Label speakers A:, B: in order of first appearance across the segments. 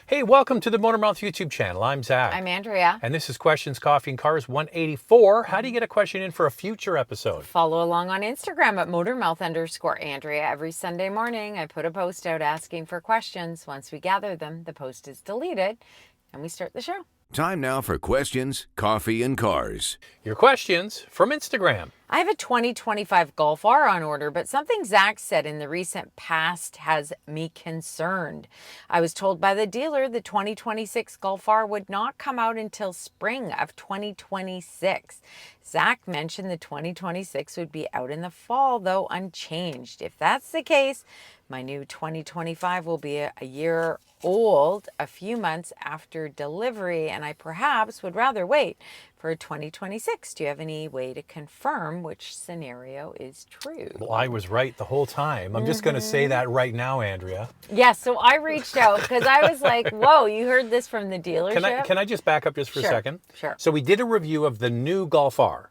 A: Hey, welcome to the Motormouth YouTube channel. I'm Zach.
B: I'm Andrea.
A: And this is Questions, Coffee, and Cars 184. How do you get a question in for a future episode?
B: Follow along on Instagram at Motormouth_Andrea. Every Sunday morning, I put a post out asking for questions. Once we gather them, the post is deleted and we start the show.
C: Time now for Questions, Coffee, and Cars.
A: Your questions from Instagram.
B: I have a 2025 Golf R on order, but something Zach said in the recent past has me concerned. I was told by the dealer the 2026 Golf R would not come out until spring of 2026. Zach mentioned the 2026 would be out in the fall, though unchanged. If that's the case, my new 2025 will be a year old, a few months after delivery, and I perhaps would rather wait for 2026. Do you have any way to confirm which scenario is true?
A: Well, I was right the whole time. I'm just going to say that right now, Andrea.
B: Yes, so I reached out because I was like, whoa, you heard this from the dealership?
A: Can I just back up just for a second?
B: Sure.
A: So we did a review of the new Golf R.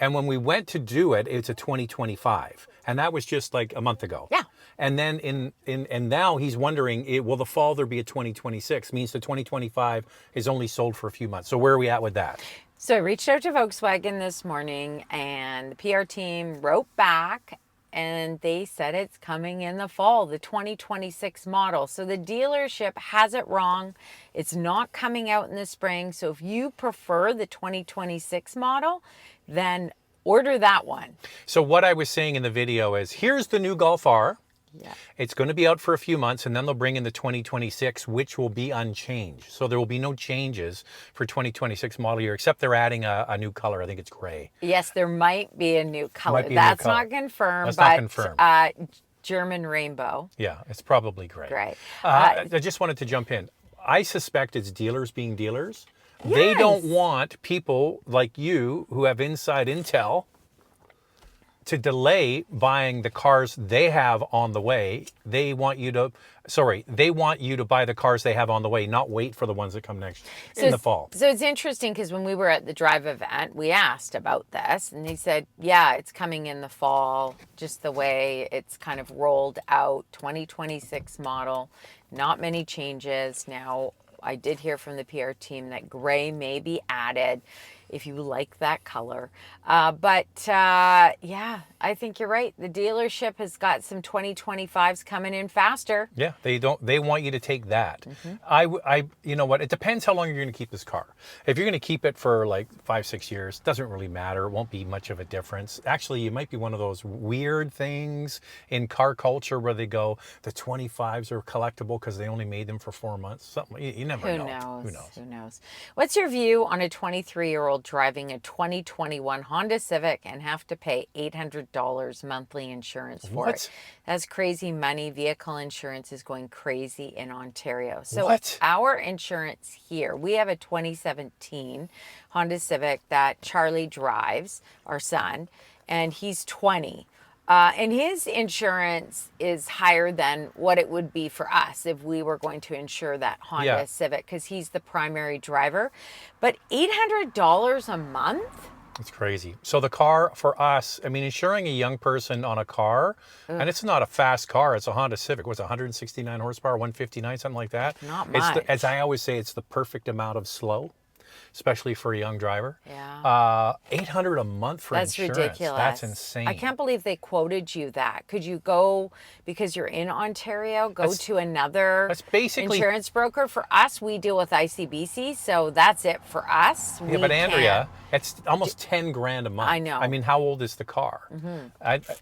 A: And when we went to do it, it's a 2025. And that was just like a month ago.
B: Yeah.
A: And then and now he's wondering, will the fall there be a 2026? Means the 2025 is only sold for a few months. So where are we at with that?
B: So I reached out to Volkswagen this morning and the PR team wrote back and they said it's coming in the fall, the 2026 model. So the dealership has it wrong. It's not coming out in the spring. So if you prefer the 2026 model, then order that one.
A: So what I was saying in the video is, here's the new Golf R.
B: Yeah.
A: It's going to be out for a few months, and then they'll bring in the 2026, which will be unchanged. So there will be no changes for 2026 model year, except they're adding a new color. I think it's gray.
B: Yes, there might be a new color.
A: That's
B: not confirmed.
A: That's not confirmed.
B: German rainbow.
A: Yeah, it's probably gray.
B: Gray.
A: I just wanted to jump in. I suspect it's dealers being dealers.
B: Yes.
A: They don't want people like you who have inside intel to delay buying the cars they have on the way. They want you to buy the cars they have on the way, not wait for the ones that come next in the fall.
B: So it's interesting because when we were at the drive event, we asked about this and they said, yeah, it's coming in the fall, just the way it's kind of rolled out, 2026 model, not many changes. Now, I did hear from the PR team that gray may be added if you like that color. Yeah, I think you're right. The dealership has got some 2025s coming in faster.
A: Yeah, they want you to take that. You know what? It depends how long you're going to keep this car. If you're going to keep it for like 5-6 years, doesn't really matter. It won't be much of a difference. Actually, it might be one of those weird things in car culture where they go, the 25s are collectible because they only made them for 4 months. Something you never know.
B: Who knows? What's your view on a 23-year-old driving a 2021 Honda Civic and have to pay $800 monthly insurance for it? That's crazy money. Vehicle insurance is going crazy in Ontario. So our insurance here, we have a 2017 Honda Civic that Charlie drives, our son, and he's 20. And his insurance is higher than what it would be for us if we were going to insure that Honda Civic because he's the primary driver. But $800 a month?
A: It's crazy. So the car for us, I mean, insuring a young person on a car, and it's not a fast car. It's a Honda Civic. What's 169 horsepower, 159, something like that?
B: Not much.
A: As I always say, it's the perfect amount of slow, especially for a young driver.
B: Yeah.
A: $800 a month for insurance.
B: That's ridiculous.
A: That's insane.
B: I can't believe they quoted you that. Could you go, because you're in Ontario, to another insurance broker? For us, we deal with ICBC, so that's it for us.
A: Yeah, but Andrea, it's almost 10 grand a month.
B: I know.
A: I mean, how old is the car?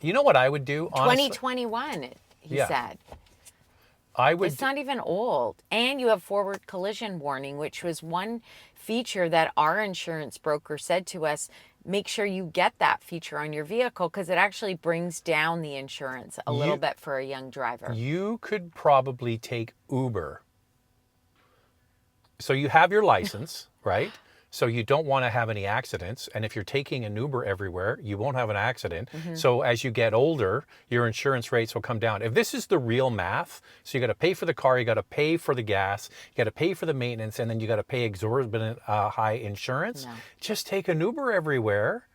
A: You know what I would do, honestly?
B: 2021, he said. It's not even old. And you have forward collision warning, which was one feature that our insurance broker said to us, make sure you get that feature on your vehicle because it actually brings down the insurance a little bit for a young driver.
A: You could probably take Uber. So you have your license, right? So you don't want to have any accidents. And if you're taking an Uber everywhere, you won't have an accident. So as you get older, your insurance rates will come down. If this is the real math, so you got to pay for the car, you got to pay for the gas, you got to pay for the maintenance, and then you got to pay exorbitant high insurance. Just take an Uber everywhere.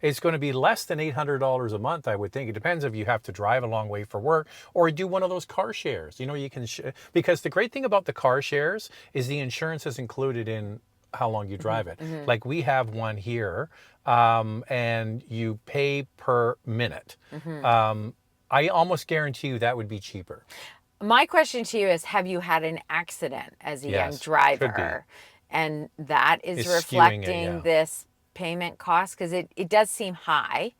A: it's going to be less than $800 a month, I would think. It depends if you have to drive a long way for work or do one of those car shares. You know, you can, because the great thing about the car shares is the insurance is included in how long you drive it. Like we have one here, and you pay per minute. I almost guarantee you that would be cheaper.
B: My question to you is, have you had an accident as a young
A: Yes,
B: driver? And that is
A: It's skewing it,
B: reflecting
A: yeah.
B: this payment cost, because it does seem high.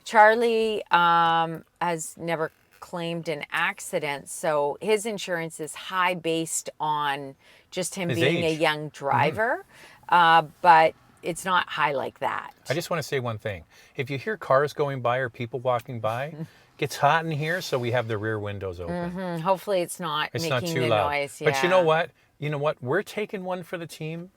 B: Charlie has never claimed an accident, so his insurance is high based on just him
A: His
B: being a
A: age.
B: young driver, but it's not high like that.
A: I just want to say one thing. If you hear cars going by or people walking by, gets hot in here, so we have the rear windows open.
B: Hopefully it's not
A: It's
B: making
A: not too
B: the
A: loud.
B: noise.
A: But you
B: yeah.
A: know what? You know what? We're taking one for the team.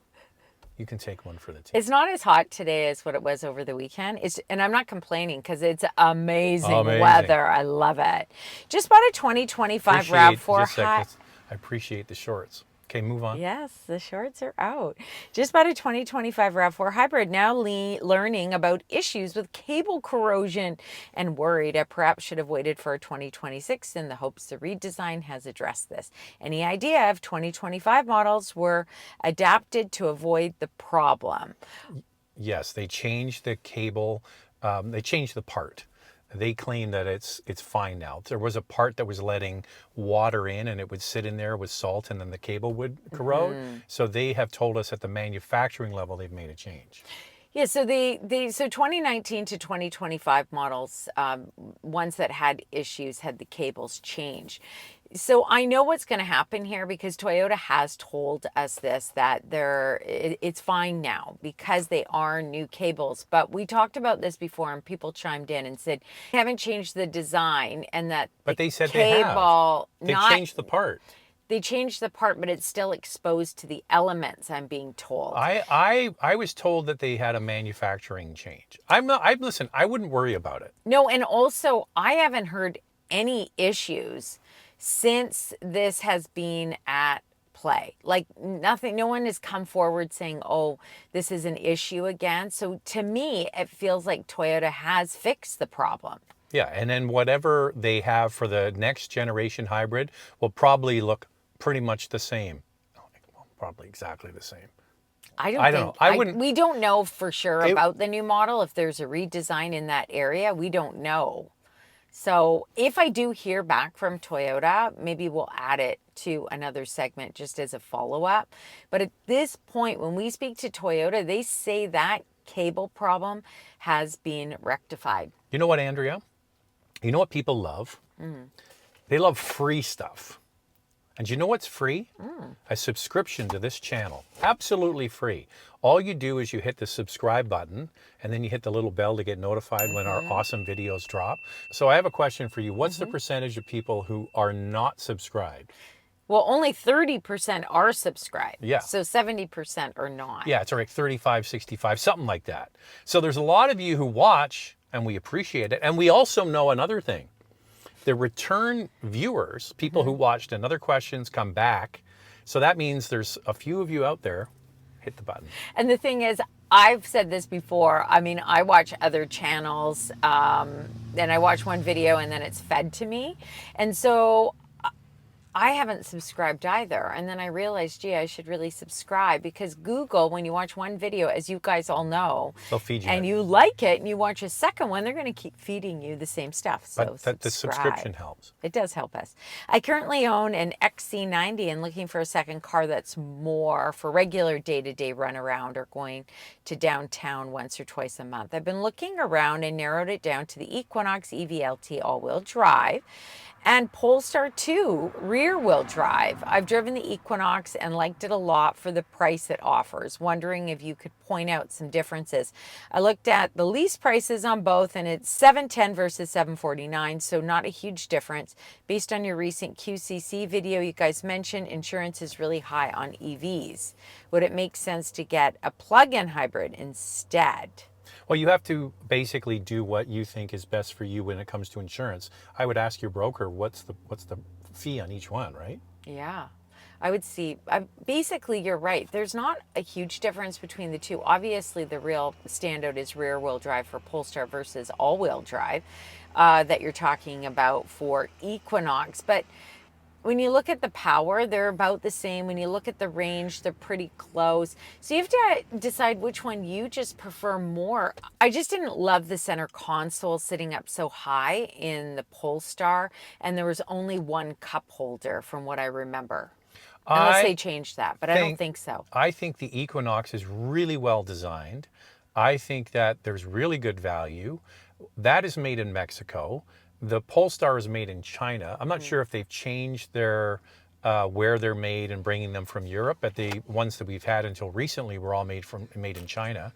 A: You can take one for the team.
B: It's not as hot today as what it was over the weekend. And I'm not complaining because it's amazing weather. I love it. Just bought a 2025 RAV4
A: I appreciate the shorts. Okay, move on.
B: Yes, the shorts are out. Just bought a 2025 RAV4 hybrid, now learning about issues with cable corrosion and worried I perhaps should have waited for a 2026 in the hopes the redesign has addressed this. Any idea if 2025 models were adapted to avoid the problem?
A: Yes, they changed the cable. They changed the part. They claim that it's fine now. There was a part that was letting water in and it would sit in there with salt and then the cable would corrode. So they have told us at the manufacturing level they've made a change.
B: Yeah, so so 2019 to 2025 models, ones that had issues had the cables changed. So I know what's going to happen here because Toyota has told us this, that it's fine now because they are new cables. But we talked about this before and people chimed in and said they haven't changed the design and that
A: But they said
B: cable,
A: they have. They changed the part.
B: They changed the part, but it's still exposed to the elements, I'm being told.
A: I was told that they had a manufacturing change. Listen, I wouldn't worry about it.
B: No, and also I haven't heard any issues since this has been at play. Like nothing, no one has come forward saying, oh, this is an issue again. So to me, it feels like Toyota has fixed the problem.
A: Yeah, and then whatever they have for the next generation hybrid will probably look pretty much the same. Well, probably exactly the same.
B: I don't know. We don't know for sure about the new model. If there's a redesign in that area, we don't know. So if I do hear back from Toyota, maybe we'll add it to another segment just as a follow-up. But at this point, when we speak to Toyota, they say that cable problem has been rectified.
A: You know what, Andrea? You know what people love? They love free stuff. And you know what's free? A subscription to this channel. Absolutely free. All you do is you hit the subscribe button and then you hit the little bell to get notified when our awesome videos drop. So I have a question for you. What's the percentage of people who are not subscribed?
B: Well, only 30% are subscribed.
A: Yeah.
B: So 70% are not.
A: Yeah, it's like 35, 65, something like that. So there's a lot of you who watch and we appreciate it. And we also know another thing. The return viewers, people who watched and other questions come back. So that means there's a few of you out there. Hit the button.
B: And the thing is, I've said this before. I mean, I watch other channels and I watch one video and then it's fed to me. And so I haven't subscribed either. And then I realized, gee, I should really subscribe because Google, when you watch one video, as you guys all know,
A: They'll feed you
B: and
A: it.
B: you like it and you watch a second one, they're going to keep feeding you the same stuff. So
A: But the subscription helps.
B: It does help us. I currently own an XC90 and looking for a second car that's more for regular day-to-day run around or going to downtown once or twice a month. I've been looking around and narrowed it down to the Equinox EVLT all-wheel drive and Polestar 2 rear-wheel drive. I've driven the Equinox and liked it a lot for the price it offers. Wondering if you could point out some differences. I looked at the lease prices on both and it's $710 versus $749, so not a huge difference. Based on your recent QCC video, you guys mentioned insurance is really high on EVs. Would it make sense to get a plug-in hybrid instead?
A: Well, you have to basically do what you think is best for you when it comes to insurance. I would ask your broker, what's the fee on each one, right?
B: Yeah. I would see, basically you're right. There's not a huge difference between the two. Obviously the real standout is rear wheel drive for Polestar versus all wheel drive that you're talking about for Equinox. But when you look at the power, they're about the same. When you look at the range, they're pretty close. So you have to decide which one you just prefer more. I just didn't love the center console sitting up so high in the Polestar, and there was only one cup holder from what I remember. Unless they changed that, but I don't think so.
A: I think the Equinox is really well designed. I think that there's really good value. That is made in Mexico. The Polestar is made in China. I'm not sure if they've changed their where they're made and bringing them from Europe, but the ones that we've had until recently were all made in China.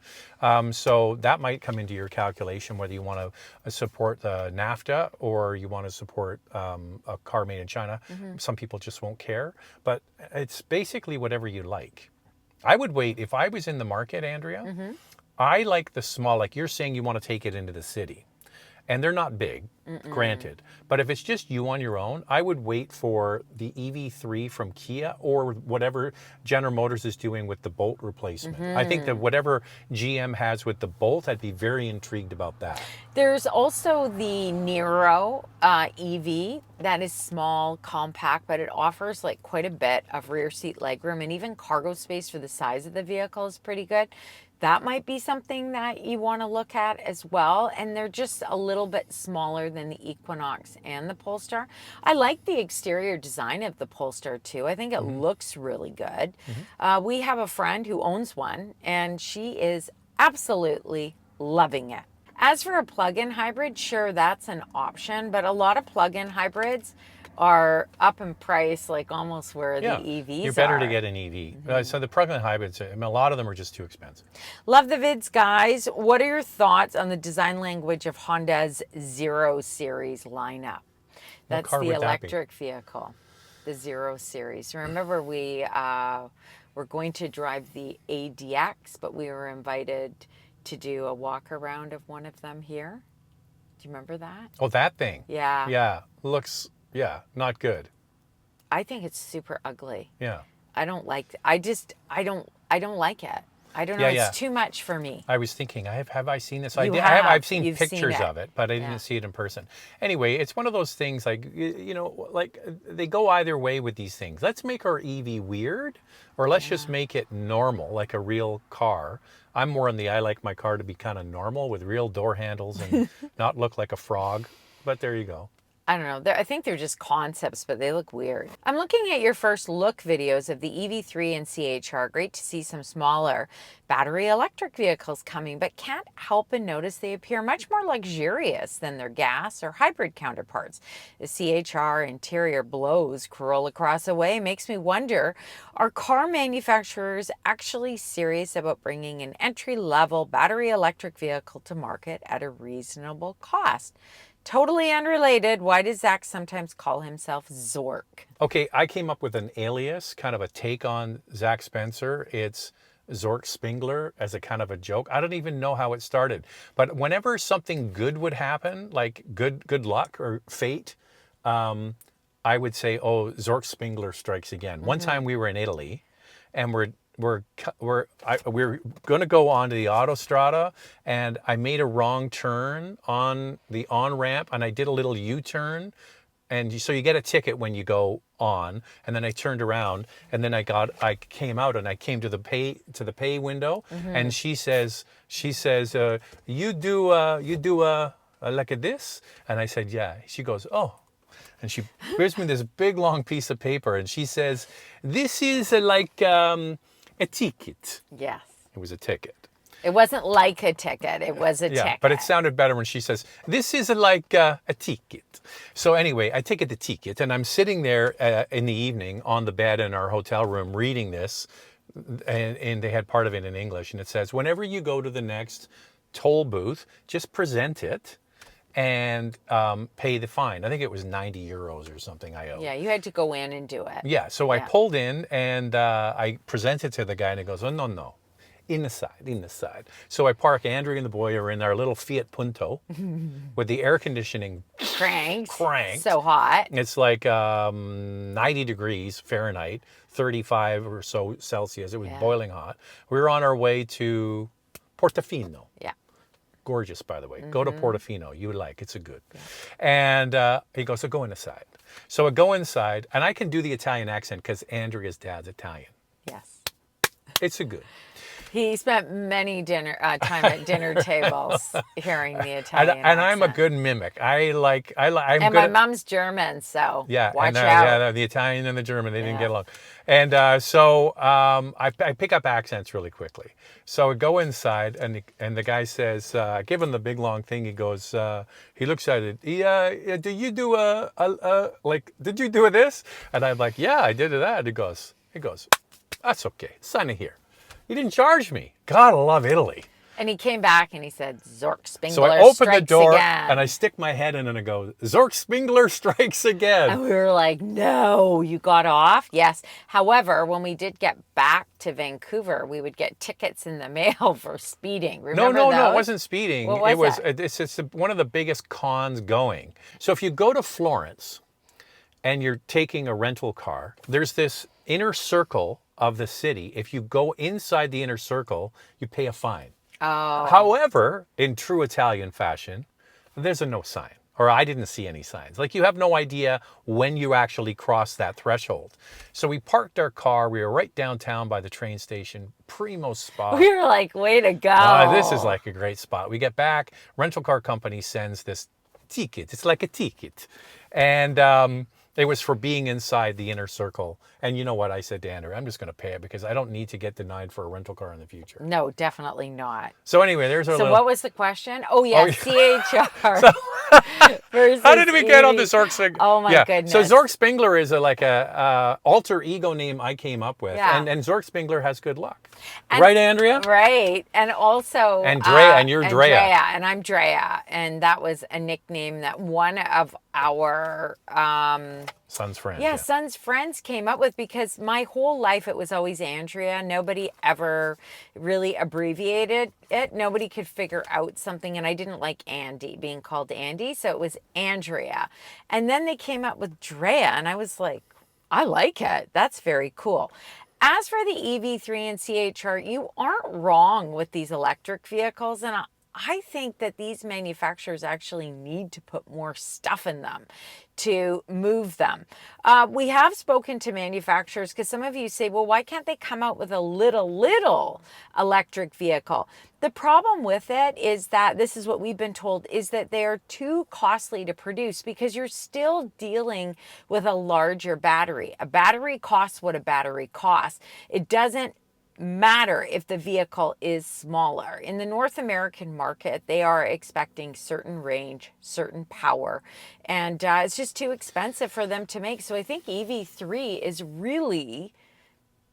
A: So that might come into your calculation whether you want to support the NAFTA or you want to support a car made in China. Some people just won't care, but it's basically whatever you like. I would wait if I was in the market, Andrea. I like the small, like you're saying you want to take it into the city. And they're not big, granted. But if it's just you on your own, I would wait for the EV3 from Kia or whatever General Motors is doing with the Bolt replacement. I think that whatever GM has with the Bolt, I'd be very intrigued about that.
B: There's also the Nero EV that is small, compact, but it offers like quite a bit of rear seat legroom, and even cargo space for the size of the vehicle is pretty good. That might be something that you want to look at as well. And they're just a little bit smaller than the Equinox and the Polestar. I like the exterior design of the Polestar too. I think it looks really good. We have a friend who owns one and she is absolutely loving it. As for a plug-in hybrid, sure, that's an option, but a lot of plug-in hybrids are up in price, like almost where the EVs are.
A: You're better to get an EV. So the plug-in hybrids, I mean, a lot of them are just too expensive.
B: Love the vids, guys. What are your thoughts on the design language of Honda's Zero Series lineup? That's the electric vehicle, the Zero Series. Remember, we were going to drive the ADX, but we were invited to do a walk around of one of them here. Do you remember that?
A: Oh, that thing?
B: Yeah.
A: Yeah, looks... Yeah, not good.
B: I think it's super ugly.
A: Yeah.
B: I don't like I don't like it. I don't know, it's too much for me.
A: I was thinking, have I seen this? I've seen pictures of it, but I didn't see it in person. Anyway, it's one of those things like, you know, like they go either way with these things. Let's make our EV weird, or let's just make it normal, like a real car. I'm more on the, I like my car to be kind of normal with real door handles and not look like a frog, but there you go.
B: I don't know. I think they're just concepts, but they look weird. I'm looking at your first look videos of the EV3 and CHR. Great to see some smaller battery electric vehicles coming, but can't help but notice they appear much more luxurious than their gas or hybrid counterparts. The CHR interior blows Corolla Cross away. Makes me wonder, are car manufacturers actually serious about bringing an entry-level battery electric vehicle to market at a reasonable cost? Totally unrelated, why does Zach sometimes call himself Zork?
A: Okay, I came up with an alias, kind of a take on Zach Spencer. It's Zork Spingler as a kind of a joke. I don't even know how it started. But whenever something good would happen, like good luck or fate, I would say, oh, Zork Spingler strikes again. One time we were in Italy and we're going to go onto the autostrada, and I made a wrong turn on the on-ramp, and I did a little U-turn, and so you get a ticket when you go on, and then I turned around, and then I came out, and I came to the pay window, and she says, you do like this, and I said, yeah. She goes, oh. And she gives me this big long piece of paper, and she says, this is like a ticket.
B: Yes.
A: It was a ticket.
B: It wasn't like a ticket. It was a ticket.
A: Yeah, but it sounded better when she says, this is like a ticket. So anyway, I take it the ticket, and I'm sitting there in the evening on the bed in our hotel room reading this, and they had part of it in English, and it says, whenever you go to the next toll booth, just present it and pay the fine. I think it was 90 euros or something I owe.
B: Yeah, you had to go in and do it.
A: Yeah, so I pulled in and I presented to the guy, and he goes, oh, no. In the side. So I park, Andrea and the boy are in our little Fiat Punto with the air conditioning
B: Cranked.
A: cranked.
B: So hot.
A: It's like 90 degrees Fahrenheit, 35 or so Celsius. It was boiling hot. We were on our way to Portofino.
B: Yeah.
A: Gorgeous, by the way. Go to Portofino. You would like. It's a good. Yeah. And he goes, so go inside. So I go inside, and I can do the Italian accent because Andrea's dad's Italian.
B: Yes.
A: It's a good.
B: He spent many time at dinner tables hearing the Italian
A: And I'm a
B: accent.
A: good mimic. I'm
B: and
A: good
B: my
A: at,
B: mom's German, so
A: yeah,
B: watch
A: and,
B: out.
A: Yeah, the Italian and the German, they didn't get along. And so I pick up accents really quickly. So I go inside, and the guy says, give him the big long thing. He goes, he looks at it. Do you do did you do this? And I'm like, yeah, I did that. He goes, that's okay. Sign it here. You didn't charge me. God, I love Italy.
B: And he came back and he said, Zork Spengler
A: So I open the door
B: again.
A: and I stick my head in and I go, Zork Spengler strikes again.
B: And we were like, no, you got off? Yes. However, when we did get back to Vancouver, we would get tickets in the mail for speeding. Remember
A: No,
B: those?
A: it wasn't speeding.
B: What was that?
A: It's one of the biggest cons going. So if you go to Florence and you're taking a rental car, there's this inner circle of the city. If you go inside the inner circle, you pay a fine.
B: Oh.
A: However, in true Italian fashion, there's a no sign, or I didn't see any signs. Like, you have no idea when you actually cross that threshold. So we parked our car. We were right downtown by the train station, primo spot.
B: We were like, way to go.
A: This is like a great spot. We get back, rental car company sends this ticket. It's like a ticket. And it was for being inside the inner circle. And you know what? I said to Andrew, I'm just going to pay it because I don't need to get denied for a rental car in the future.
B: No, definitely not.
A: So anyway, there's our
B: So
A: little...
B: what was the question? Oh, yeah, CHR.
A: How did we get on the Zork Spengler?
B: Oh, my goodness.
A: So Zork Spengler is like a alter ego name I came up with.
B: Yeah.
A: And Zork Spengler has good luck.
B: And,
A: right, Andrea?
B: Right. And also...
A: And Drea, and you're Drea.
B: And I'm Drea. And that was a nickname that one of our...
A: son's friends.
B: Yeah, son's friends came up with, because my whole life it was always Andrea. Nobody ever really abbreviated it. Nobody could figure out something, and I didn't like Andy, being called Andy, so it was Andrea. And then they came up with Drea, and I was like, I like it. That's very cool. As for the EV3 and CHR, you aren't wrong with these electric vehicles, and I think that these manufacturers actually need to put more stuff in them to move them. We have spoken to manufacturers, because some of you say, well, why can't they come out with a little electric vehicle? The problem with it is that, this is what we've been told, is that they are too costly to produce, because you're still dealing with a larger battery. A battery costs what a battery costs. It doesn't matter if the vehicle is smaller. In the North American market, they are expecting certain range, certain power, and it's just too expensive for them to make. So I think EV3 is really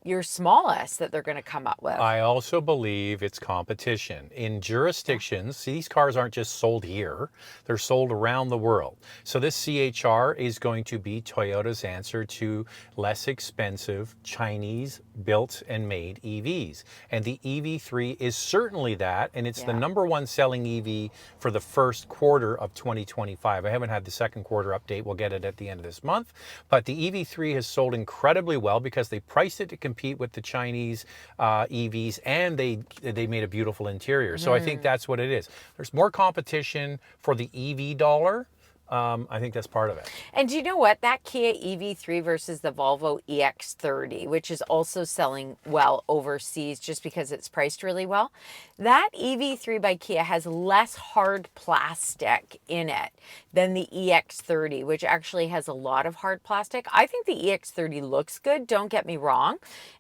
B: your smallest that they're going to come up with.
A: I also believe it's competition. In jurisdictions, these cars aren't just sold here, they're sold around the world. So this CHR is going to be Toyota's answer to less expensive Chinese built and made EVs. And the EV3 is certainly that, and it's the #1 selling EV for the first quarter of 2025. I haven't had the second quarter update. We'll get it at the end of this month. But the EV3 has sold incredibly well because they priced it to compete with the Chinese EVs, and they made a beautiful interior. So I think that's what it is. There's more competition for the EV dollar. I think that's part of it.
B: And do you know what? That Kia EV3 versus the Volvo EX30, which is also selling well overseas just because it's priced really well, that EV3 by Kia has less hard plastic in it than the EX30, which actually has a lot of hard plastic. I think the EX30 looks good, don't get me wrong.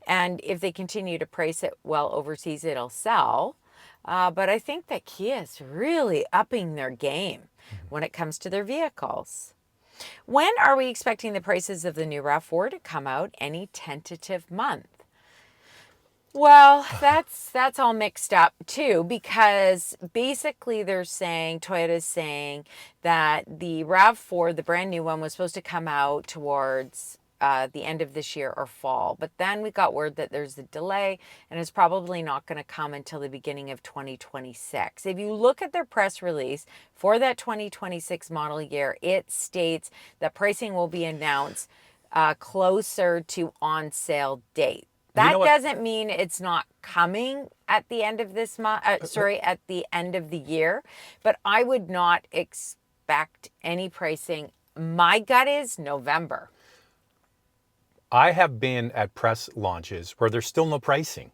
B: And if they continue to price it well overseas, it'll sell. But I think that Kia is really upping their game when it comes to their vehicles. When are we expecting the prices of the new RAV4 to come out? Any tentative month? Well, that's all mixed up too, because basically they're saying, Toyota's saying that the RAV4, the brand new one, was supposed to come out towards the end of this year or fall. But then we got word that there's a delay and it's probably not going to come until the beginning of 2026. If you look at their press release for that 2026 model year, it states that pricing will be announced closer to on sale date. That doesn't mean it's not coming at the end of this month, at the end of the year, but I would not expect any pricing. My gut is November.
A: I have been at press launches where there's still no pricing.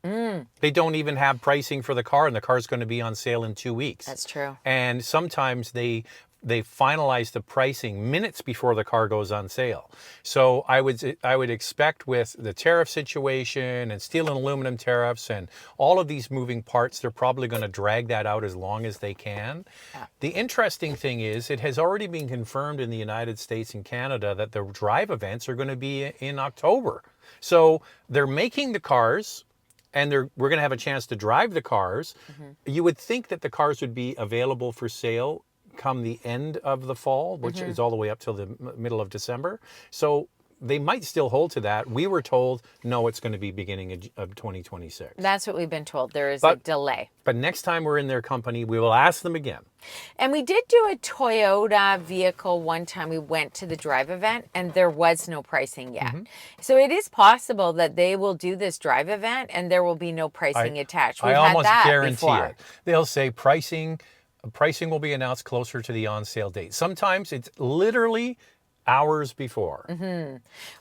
A: They don't even have pricing for the car, and the car's going to be on sale in 2 weeks.
B: That's true.
A: And sometimes they finalize the pricing minutes before the car goes on sale. So I would expect with the tariff situation and steel and aluminum tariffs and all of these moving parts, they're probably going to drag that out as long as they can. Yeah. The interesting thing is it has already been confirmed in the United States and Canada that the drive events are going to be in October. So they're making the cars, and we're going to have a chance to drive the cars. You would think that the cars would be available for sale come the end of the fall, which is all the way up till the middle of December. So they might still hold to that. We were told, no, it's going to be beginning of 2026.
B: That's what we've been told. There is a delay.
A: But next time we're in their company, we will ask them again.
B: And we did do a Toyota vehicle one time. We went to the drive event and there was no pricing yet. So it is possible that they will do this drive event and there will be no pricing attached. We've
A: I almost
B: had that
A: guarantee
B: before.
A: it. They'll say pricing will be announced closer to the on sale date. Sometimes it's literally hours before.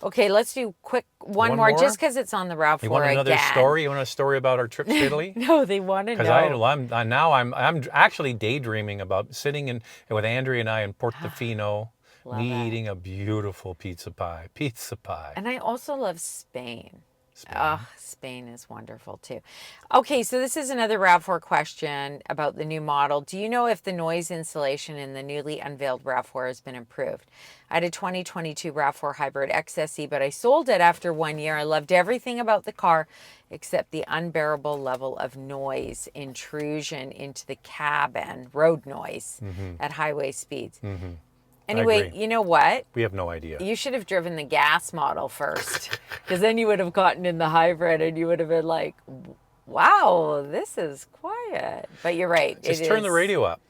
B: Okay, let's do one more just because it's on the RAV4
A: You want another story? You want a story about our trip to Italy?
B: No, they want to know.
A: Because I'm actually daydreaming about sitting with Andrea and I in Portofino, eating a beautiful pizza pie.
B: And I also love Spain. Spain is wonderful too. Okay, so this is another RAV4 question about the new model. Do you know if the noise insulation in the newly unveiled RAV4 has been improved? I had a 2022 RAV4 Hybrid XSE, but I sold it after 1 year. I loved everything about the car except the unbearable level of noise, intrusion into the cabin, road noise at highway speeds. Anyway, you know what?
A: We have no idea.
B: You should have driven the gas model first, because then you would have gotten in the hybrid and you would have been like, wow, this is quiet. But you're right.
A: Just turn the radio up.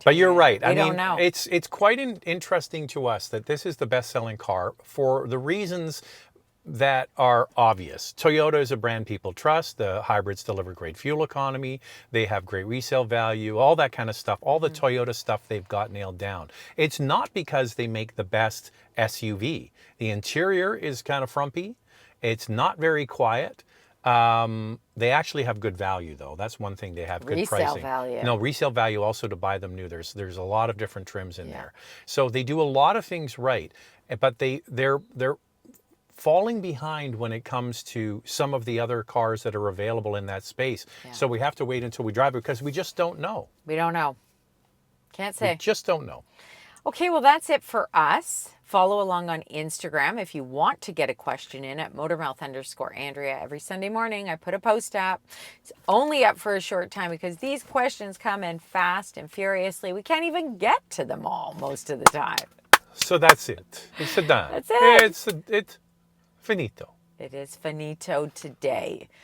A: But you're right.
B: I don't know.
A: It's quite interesting to us that this is the best-selling car for the reasons that are obvious. Toyota is a brand people trust. The hybrids deliver great fuel economy. They have great resale value, all that kind of stuff. All the Toyota stuff they've got nailed down. It's not because they make the best SUV. The interior is kind of frumpy. It's not very quiet. They actually have good value, though. That's one thing. They have good pricing.
B: Resale value.
A: No, resale value also to buy them new. There's a lot of different trims in there. So they do a lot of things right, but they're falling behind when it comes to some of the other cars that are available in that space. So we have to wait until we drive it because we just don't know.
B: We don't know. Can't say.
A: We just don't know.
B: Okay, well, that's it for us. Follow along on Instagram if you want to get a question in at motormouth_Andrea. Every Sunday morning, I put a post up. It's only up for a short time because these questions come in fast and furiously. We can't even get to them all most of the time.
A: So that's it. It's done.
B: That's it.
A: It's finito.
B: It is finito today.